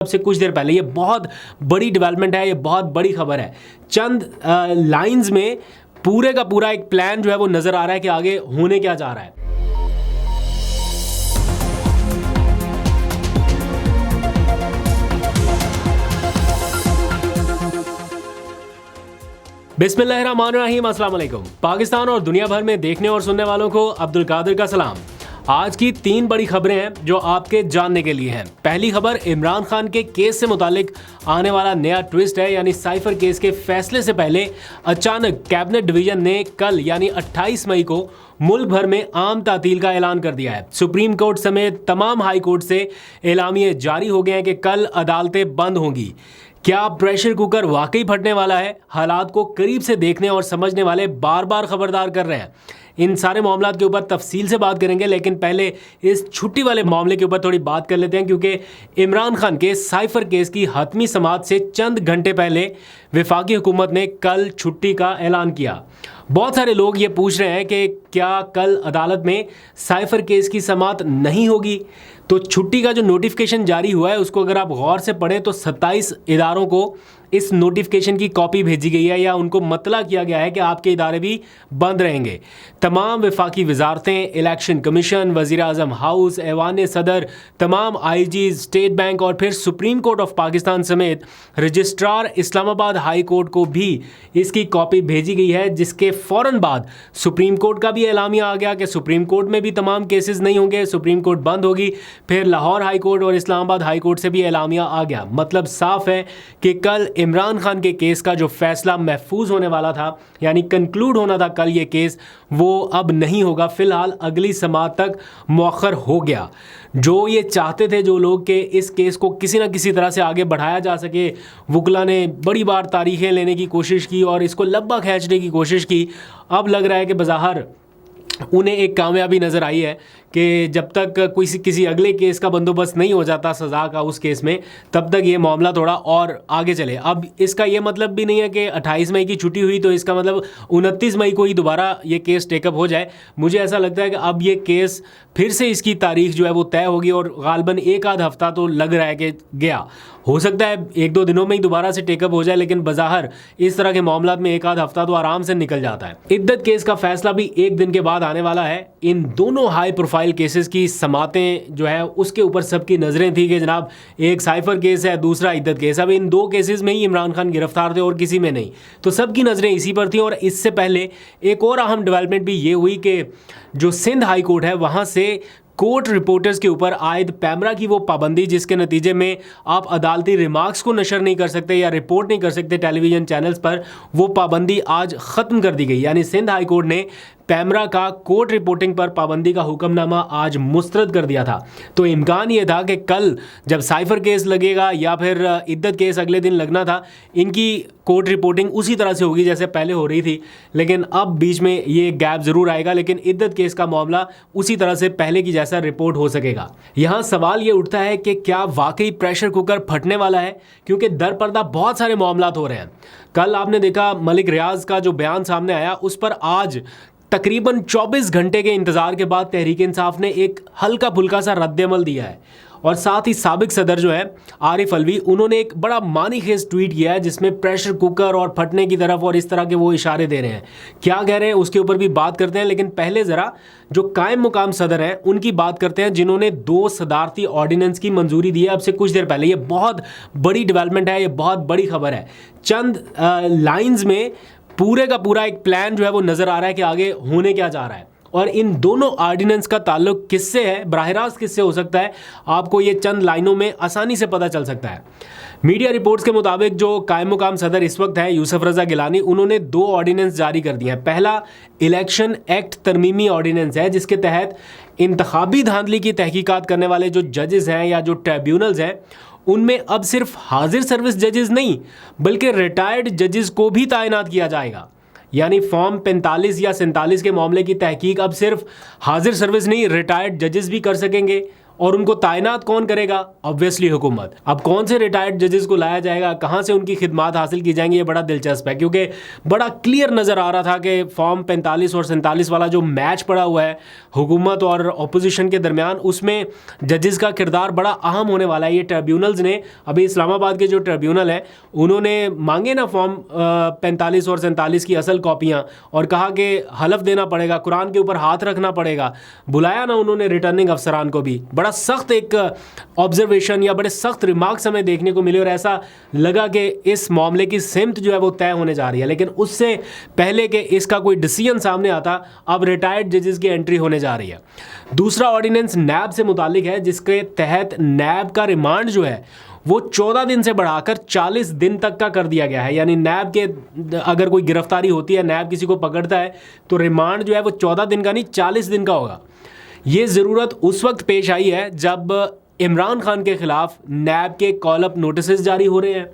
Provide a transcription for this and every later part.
से कुछ देर पहले ये बहुत बड़ी डेवलपमेंट है, ये बहुत बड़ी खबर है। चंद लाइंस में पूरे का पूरा एक प्लान जो है वो नजर आ रहा है कि आगे होने क्या जा रहा है। बिस्मिल्लाहिर्रहमानिर्रहीम, अस्सलाम वालेकुम। पाकिस्तान और दुनिया भर में देखने और सुनने वालों को अब्दुल कादिर का सलाम। आज की 3 बड़ी खबरें हैं जो आपके जानने के लिए हैं। पहली खबर इमरान खान के केस से मुतालिक आने वाला नया ट्विस्ट है, यानी साइफर केस के फैसले से पहले अचानक कैबिनेट डिवीजन ने कल यानी 28 मई को मुल्क भर में आम तातील का ऐलान कर दिया है। सुप्रीम कोर्ट समेत तमाम हाई कोर्ट से एलामिये जारी हो गए हैं कि कल अदालतें बंद होंगी। क्या प्रेशर कुकर वाकई फटने वाला है? हालात को करीब से देखने और समझने वाले बार बार खबरदार कर रहे हैं। इन सारे मामलों के ऊपर तफसील से बात करेंगे, लेकिन पहले इस छुट्टी वाले मामले के ऊपर थोड़ी बात कर लेते हैं, क्योंकि इमरान खान के साइफर केस की हतमी समाअत से चंद घंटे पहले वफाकी हुकूमत ने कल छुट्टी का ऐलान किया। बहुत सारे लोग ये पूछ रहे हैं कि क्या कल अदालत में साइफर केस की समाअत नहीं होगी? तो छुट्टी का जो नोटिफिकेशन जारी हुआ है उसको अगर आप गौर से पढ़ें तो 27 इदारों को इस नोटिफिकेशन की कॉपी भेजी गई है, या उनको मतला किया गया है कि आपके इदारे भी बंद रहेंगे। तमाम वफाकी वजारतें, इलेक्शन कमीशन, वज़ीर आज़म हाउस, ऐवान सदर, तमाम IG, स्टेट बैंक और फिर सुप्रीम कोर्ट ऑफ पाकिस्तान समेत रजिस्ट्रार इस्लामाबाद हाई कोर्ट को भी इसकी कॉपी भेजी गई है, जिसके फ़ौरन बाद सुप्रीम कोर्ट का भी एलामिया आ गया कि सुप्रीम कोर्ट में भी तमाम केसेस नहीं होंगे, सुप्रीम कोर्ट बंद होगी। फिर लाहौर हाई कोर्ट और इस्लामाबाद हाई कोर्ट से भी एलामिया आ गया। मतलब साफ है कि कल इमरान खान के केस का जो फैसला महफूज होने वाला था, यानी कंक्लूड होना था कल ये केस, वो अब नहीं होगा। फिलहाल अगली समाअत तक मौखर हो गया। जो ये चाहते थे जो लोग कि इस केस को किसी ना किसी तरह से आगे बढ़ाया जा सके, वुकला ने बड़ी बार तारीखें लेने की कोशिश की और इसको लंबा खींचने की कोशिश की। अब लग रहा है कि बज़ाहिर उन्हें एक कामयाबी नज़र आई है कि जब तक किसी अगले केस का बंदोबस्त नहीं हो जाता सज़ा का उस केस में, तब तक ये मामला थोड़ा और आगे चले। अब इसका ये मतलब भी नहीं है कि 28 मई की छुट्टी हुई तो इसका मतलब 29 मई को ही दोबारा ये केस टेकअप हो जाए। मुझे ऐसा लगता है कि अब ये केस फिर से इसकी तारीख जो है वो तय होगी और गालबन एक आध हफ्ता तो लग रहा है कि गया। हो सकता है 1-2 दिनों में ही दोबारा से टेकअप हो जाए, लेकिन बज़ाहिर इस तरह के मामलों में एक आध हफ्ता तो आराम से निकल जाता है। इद्दत केस का फैसला भी 1 दिन के बाद आने वाला है। इन दोनों हाई प्रोफाइल केसेस की समातें जो है उसके ऊपर सबकी नज़रें थी कि जनाब एक साइफर केस है, दूसरा इद्दत केस। अब इन 2 केसेस में ही इमरान खान गिरफ्तार थे और किसी में नहीं, तो सबकी नज़रें इसी पर थी। और इससे पहले एक और अहम डेवलपमेंट भी ये हुई कि जो सिंध हाई कोर्ट है वहाँ से कोर्ट रिपोर्टर्स के ऊपर आयद पैमरा की वो पाबंदी, जिसके नतीजे में आप अदालती रिमार्क्स को नशर नहीं कर सकते या रिपोर्ट नहीं कर सकते टेलीविज़न चैनल्स पर, वो पाबंदी आज ख़त्म कर दी गई। यानी सिंध हाई कोर्ट ने पैमरा का कोर्ट रिपोर्टिंग पर पाबंदी का हुक्मनामा आज मुस्तरद कर दिया था। तो इम्कान ये था कि कल जब साइफर केस लगेगा या फिर इद्दत केस अगले दिन लगना था, इनकी कोर्ट रिपोर्टिंग उसी तरह से होगी जैसे पहले हो रही थी, लेकिन अब बीच में ये गैप ज़रूर आएगा। लेकिन इद्दत केस का मामला उसी तरह से पहले की जैसा रिपोर्ट हो सकेगा। यहाँ सवाल ये उठता है कि क्या वाकई प्रेशर कुकर फटने वाला है, क्योंकि दर पर्दा बहुत सारे मामला हो रहे हैं। कल आपने देखा मलिक रियाज का जो बयान सामने आया, उस पर आज तकरीबन 24 घंटे के इंतज़ार के बाद तहरीक इंसाफ ने एक हल्का फुल्का सा रद्द-ए-अमल दिया है। और साथ ही साबिक सदर जो है आरिफ अलवी, उन्होंने एक बड़ा मानीखेज ट्वीट किया है जिसमें प्रेशर कुकर और फटने की तरफ और इस तरह के वो इशारे दे रहे हैं। क्या कह रहे हैं उसके ऊपर भी बात करते हैं, लेकिन पहले ज़रा जो कायम मुकाम सदर हैं उनकी बात करते हैं, जिन्होंने 2 सदारती ऑर्डिनेंस की मंजूरी दी है अब से कुछ देर पहले। ये बहुत बड़ी डेवलपमेंट है, ये बहुत बड़ी खबर है। चंद लाइन्स में पूरे का पूरा एक प्लान जो है वो नज़र आ रहा है कि आगे होने क्या जा रहा है। और इन दोनों ऑर्डिनेंस का ताल्लुक किससे है, बराह रास्त किससे हो सकता है, आपको ये चंद लाइनों में आसानी से पता चल सकता है। मीडिया रिपोर्ट्स के मुताबिक जो कायम मुकाम सदर इस वक्त है यूसुफ रज़ा गिलानी, उन्होंने 2 ऑर्डिनेंस जारी कर दिए हैं। पहला इलेक्शन एक्ट तरमीमी ऑर्डिनेंस है, जिसके तहत इंतखाबी धांधली की तहकीकात करने वाले जो जजेस हैं या जो ट्रिब्यूनल्स हैं, उनमें अब सिर्फ हाजिर सर्विस जजेस नहीं बल्कि रिटायर्ड जजेस को भी तैनात किया जाएगा। यानी फॉर्म 45 या 47 के मामले की तहकीक अब सिर्फ हाजिर सर्विस नहीं, रिटायर्ड जजेस भी कर सकेंगे। और उनको तैनात कौन करेगा? ऑब्वियसली हुकूमत। अब कौन से रिटायर्ड जजेस को लाया जाएगा, कहाँ से उनकी खिदमात हासिल की जाएंगी, ये बड़ा दिलचस्प है, क्योंकि बड़ा क्लियर नज़र आ रहा था कि फॉर्म 45 और 47 वाला जो मैच पड़ा हुआ है हुकूमत और अपोजिशन के दरमियान, उसमें जजेस का किरदार बड़ा अहम होने वाला है। ये ट्रिब्यूनल्स ने अभी इस्लामाबाद के जो ट्रिब्यूनल है उन्होंने मांगे ना फॉर्म 45 और 47 की असल कॉपियाँ, और कहा कि हलफ देना पड़ेगा, कुरान के ऊपर हाथ रखना पड़ेगा। बुलाया ना उन्होंने रिटर्निंग अफसरान को भी। बड़ा सख्त एक ऑब्जर्वेशन या बड़े सख्त रिमार्क्स हमें देखने को मिले और ऐसा लगा कि इस मामले की सिमत जो है वो तय होने जा रही है। लेकिन उससे पहले कि इसका कोई डिसीजन सामने आता, अब रिटायर्ड जजेस की एंट्री होने जा रही है। दूसरा ऑर्डिनेंस नैब से मुतालिक है, जिसके तहत नैब का रिमांड जो है वो 14 दिन से बढ़ाकर 40 दिन तक का कर दिया गया है। यानी नैब के अगर कोई गिरफ्तारी होती है, नैब किसी को पकड़ता है, तो रिमांड जो है वो 14 दिन का नहीं 40 दिन का होगा। ये ज़रूरत उस वक्त पेश आई है जब इमरान खान के ख़िलाफ़ नैब के कॉल अप नोटिस जारी हो रहे हैं,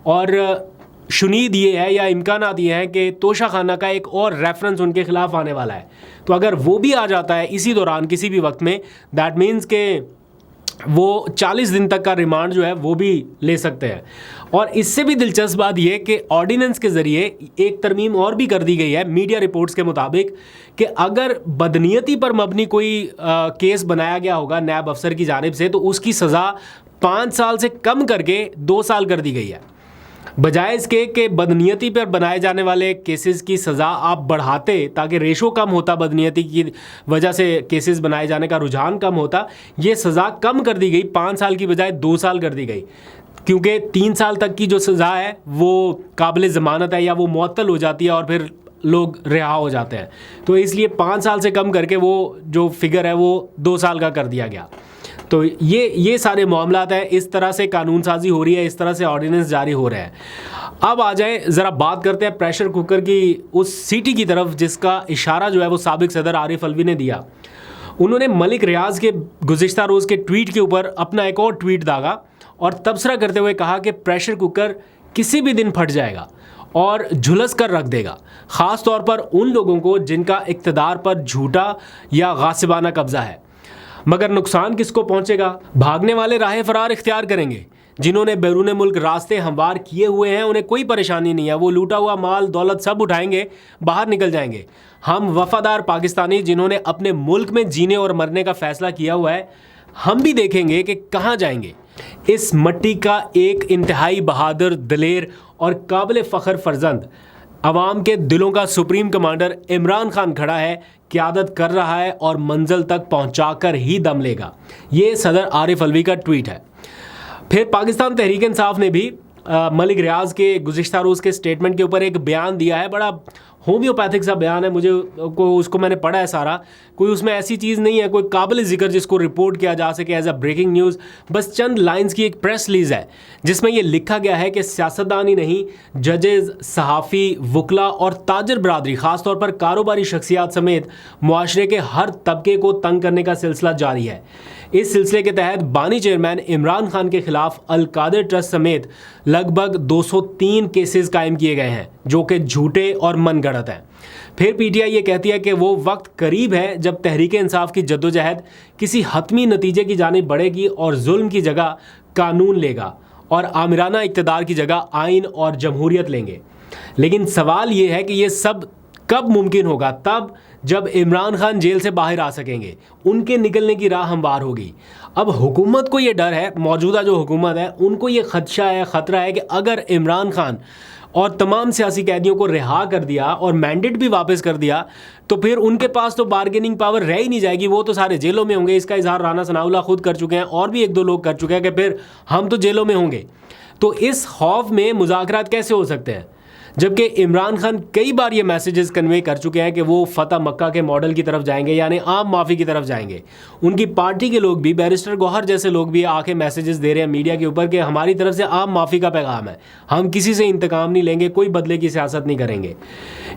और शुनीद ये है या इम्कानात ये हैं कि तोशा खाना का एक और रेफरेंस उनके ख़िलाफ़ आने वाला है। तो अगर वो भी आ जाता है इसी दौरान किसी भी वक्त में, दैट मीन्स के वो 40 दिन तक का रिमांड जो है वो भी ले सकते हैं। और इससे भी दिलचस्प बात यह कि ऑर्डिनेंस के ज़रिए एक तरमीम और भी कर दी गई है मीडिया रिपोर्ट्स के मुताबिक, कि अगर बदनीयती पर मबनी कोई केस बनाया गया होगा नैब अफसर की जानिब से, तो उसकी सज़ा 5 साल से कम करके 2 साल कर दी गई है। बजाय इसके कि बदनीयती पर बनाए जाने वाले केसेस की सज़ा आप बढ़ाते ताकि रेशो कम होता, बदनीयती की वजह से केसेस बनाए जाने का रुझान कम होता, ये सज़ा कम कर दी गई, 5 साल की बजाय 2 साल कर दी गई, क्योंकि 3 साल तक की जो सज़ा है वो काबिल ज़मानत है या वो मुअत्तल हो जाती है और फिर लोग रिहा हो जाते हैं। तो इसलिए 5 साल से कम करके वो जो फिगर है वो 2 साल का कर दिया गया। तो ये सारे मामलात हैं, इस तरह से कानून साजी हो रही है, इस तरह से ऑर्डिनेंस जारी हो रहे हैं। अब आ जाए ज़रा बात करते हैं प्रेशर कुकर की उस सीटी की तरफ जिसका इशारा जो है वो साबिक सदर आरिफ अलवी ने दिया। उन्होंने मलिक रियाज के गुज़िश्ता रोज़ के ट्वीट के ऊपर अपना एक और ट्वीट दागा और तबसरा करते हुए कहा कि प्रेशर कुकर किसी भी दिन फट जाएगा और झुलस कर रख देगा, ख़ास तौर पर उन लोगों को जिनका इक़्तिदार पर झूठा या गासिबाना कब्ज़ा है। मगर नुकसान किसको पहुंचेगा? भागने वाले राह फरार इख्तियार करेंगे। जिन्होंने बैरून मुल्क रास्ते हमवार किए हुए हैं उन्हें कोई परेशानी नहीं है, वो लूटा हुआ माल दौलत सब उठाएंगे, बाहर निकल जाएंगे। हम वफादार पाकिस्तानी जिन्होंने अपने मुल्क में जीने और मरने का फ़ैसला किया हुआ है, हम भी देखेंगे कि कहाँ जाएंगे। इस मट्टी का एक इंतहाई बहादुर, दिलेर और काबिल फ़ख्र फर्जंद, अवाम के दिलों का सुप्रीम कमांडर इमरान खान खड़ा है, क़यादत कर रहा है और मंजिल तक पहुंचाकर ही दम लेगा। ये सदर आरिफ अलवी का ट्वीट है। फिर पाकिस्तान तहरीक इंसाफ ने भी मलिक रियाज के गुज़िश्ता रोज़ के स्टेटमेंट के ऊपर एक बयान दिया है। बड़ा होम्योपैथिक सा बयान है, उसको मैंने पढ़ा है सारा। कोई उसमें ऐसी चीज़ नहीं है कोई काबिल ज़िक्र जिसको रिपोर्ट किया जा सके एज अ ब्रेकिंग न्यूज़। बस चंद लाइंस की एक प्रेस रिलीज़ है जिसमें ये लिखा गया है कि सियासतदान ही नहीं, जजेज़, सहाफ़ी, वकला और ताजर बरादरी, ख़ास तौर पर कारोबारी शख्सियात समेत मुआशरे के हर तबके को तंग करने का सिलसिला जारी है। इस सिलसिले के तहत बानी चेयरमैन इमरान खान के खिलाफ अल कादिर ट्रस्ट समेत लगभग 203 केसेस कायम किए गए हैं जो कि झूठे और मनगढ़ंत हैं। फिर पीटीआई ये कहती है कि वो वक्त करीब है जब तहरीक इंसाफ की जद्दोजहद किसी हतमी नतीजे की जानिब बढ़ेगी और जुल्म की जगह कानून लेगा और आमिराना इक़्तिदार की जगह आइन और जमहूरियत लेंगे। लेकिन सवाल ये है कि ये सब कब मुमकिन होगा? तब जब इमरान खान जेल से बाहर आ सकेंगे, उनके निकलने की राह हमवार होगी। अब हुकूमत को ये डर है, मौजूदा जो हुकूमत है उनको ये खदशा है, ख़तरा है कि अगर इमरान खान और तमाम सियासी कैदियों को रिहा कर दिया और मैंडेट भी वापस कर दिया तो फिर उनके पास तो बार्गेनिंग पावर रह ही नहीं जाएगी, वो तो सारे जेलों में होंगे। इसका इजहार राना सनाउल्लाह खुद कर चुके हैं और भी 1-2 लोग कर चुके हैं कि फिर हम तो जेलों में होंगे। तो इस खौफ में मुज़ाकरात कैसे हो सकते हैं, जबकि इमरान खान कई बार ये मैसेजेस कन्वे कर चुके हैं कि वो फतह मक्का के मॉडल की तरफ जाएंगे, यानी आम माफ़ी की तरफ जाएंगे। उनकी पार्टी के लोग भी, बैरिस्टर गौहर जैसे लोग भी आके मैसेजेस दे रहे हैं मीडिया के ऊपर कि हमारी तरफ से आम माफ़ी का पैगाम है, हम किसी से इंतकाम नहीं लेंगे, कोई बदले की सियासत नहीं करेंगे।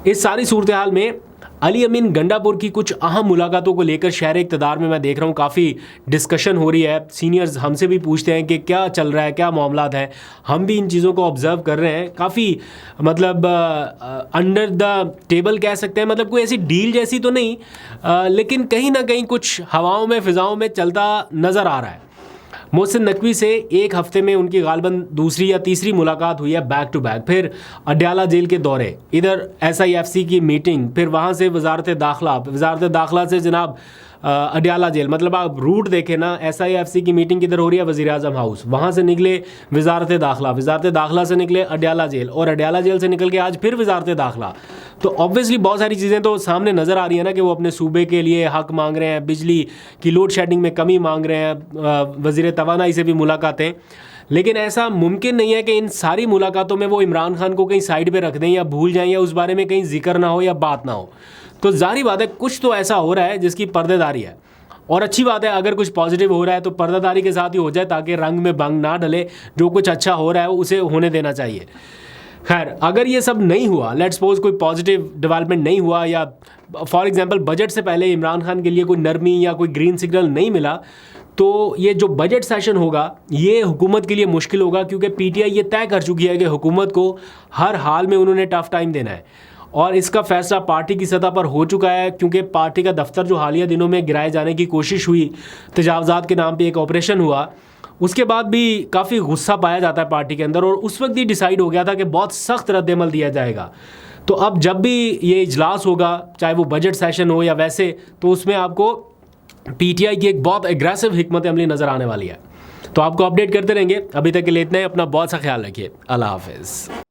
इस सारी सूरत हाल में अली अमीन गंडापुर की कुछ अहम मुलाकातों को लेकर शहर इक़्तिदार में मैं देख रहा हूँ काफ़ी डिस्कशन हो रही है। सीनियर्स हमसे भी पूछते हैं कि क्या चल रहा है, क्या मामलात है। हम भी इन चीज़ों को ऑब्ज़र्व कर रहे हैं। काफ़ी मतलब अंडर द टेबल कह सकते हैं, मतलब कोई ऐसी डील जैसी तो नहीं, लेकिन कहीं ना कहीं कुछ हवाओं में फ़िज़ाओं में चलता नज़र आ रहा है। मोहसिन नकवी से एक हफ्ते में उनकी गालबन दूसरी या तीसरी मुलाकात हुई है बैक टू बैक। फिर अडयाला जेल के दौरे, इधर SIFC की मीटिंग, फिर वहाँ से वजारत दाखिला से जनाब अडयाला जेल। मतलब आप रूट देखें ना, SIFC की मीटिंग किधर हो रही है, वज़ीर आज़म हाउस, वहाँ से निकले वजारत दाखिला से निकले अडयाला जेल, और अडयाला जेल से निकल के आज फिर वजारत दाखिला। तो ऑब्वियसली बहुत सारी चीज़ें तो सामने नज़र आ रही है ना कि वो अपने सूबे के लिए हक मांग रहे हैं, बिजली की लोड शेडिंग में कमी मांग रहे हैं, वज़ीर तवानाई से भी मुलाकातें। लेकिन ऐसा मुमकिन नहीं है कि इन सारी मुलाकातों में वो इमरान खान को कहीं साइड पे रख दें या भूल जाएं या उस बारे में कहीं जिक्र ना हो या बात ना हो। तो जाहिर बात है कुछ तो ऐसा हो रहा है जिसकी पर्देदारी है, और अच्छी बात है अगर कुछ पॉजिटिव हो रहा है तो पर्देदारी के साथ ही हो जाए, ताकि रंग में भंग ना डले। जो कुछ अच्छा हो रहा है उसे होने देना चाहिए। खैर, अगर ये सब नहीं हुआ, लेट्स सपोज कोई पॉजिटिव डेवलपमेंट नहीं हुआ, या फॉर एग्जांपल बजट से पहले इमरान खान के लिए कोई नरमी या कोई ग्रीन सिग्नल नहीं मिला, तो ये जो बजट सेशन होगा ये हुकूमत के लिए मुश्किल होगा, क्योंकि PTI ये तय कर चुकी है कि हुकूमत को हर हाल में उन्होंने टफ टाइम देना है। और इसका फैसला पार्टी की सतह पर हो चुका है, क्योंकि पार्टी का दफ्तर जो हालिया दिनों में गिराए जाने की कोशिश हुई, तजावज़ात के नाम पे एक ऑपरेशन हुआ, उसके बाद भी काफ़ी गुस्सा पाया जाता है पार्टी के अंदर, और उस वक्त ही डिसाइड हो गया था कि बहुत सख्त रद्द-ए-अमल दिया जाएगा। तो अब जब भी ये इजलास होगा, चाहे वो बजट सेशन हो या वैसे, तो उसमें आपको PTI की एक बहुत एग्रेसिव हिकमत अमली नज़र आने वाली है। तो आपको अपडेट करते रहेंगे। अभी तक के लिए इतना ही। अपना बहुत सा ख्याल रखिए। अल्लाह हाफिज़।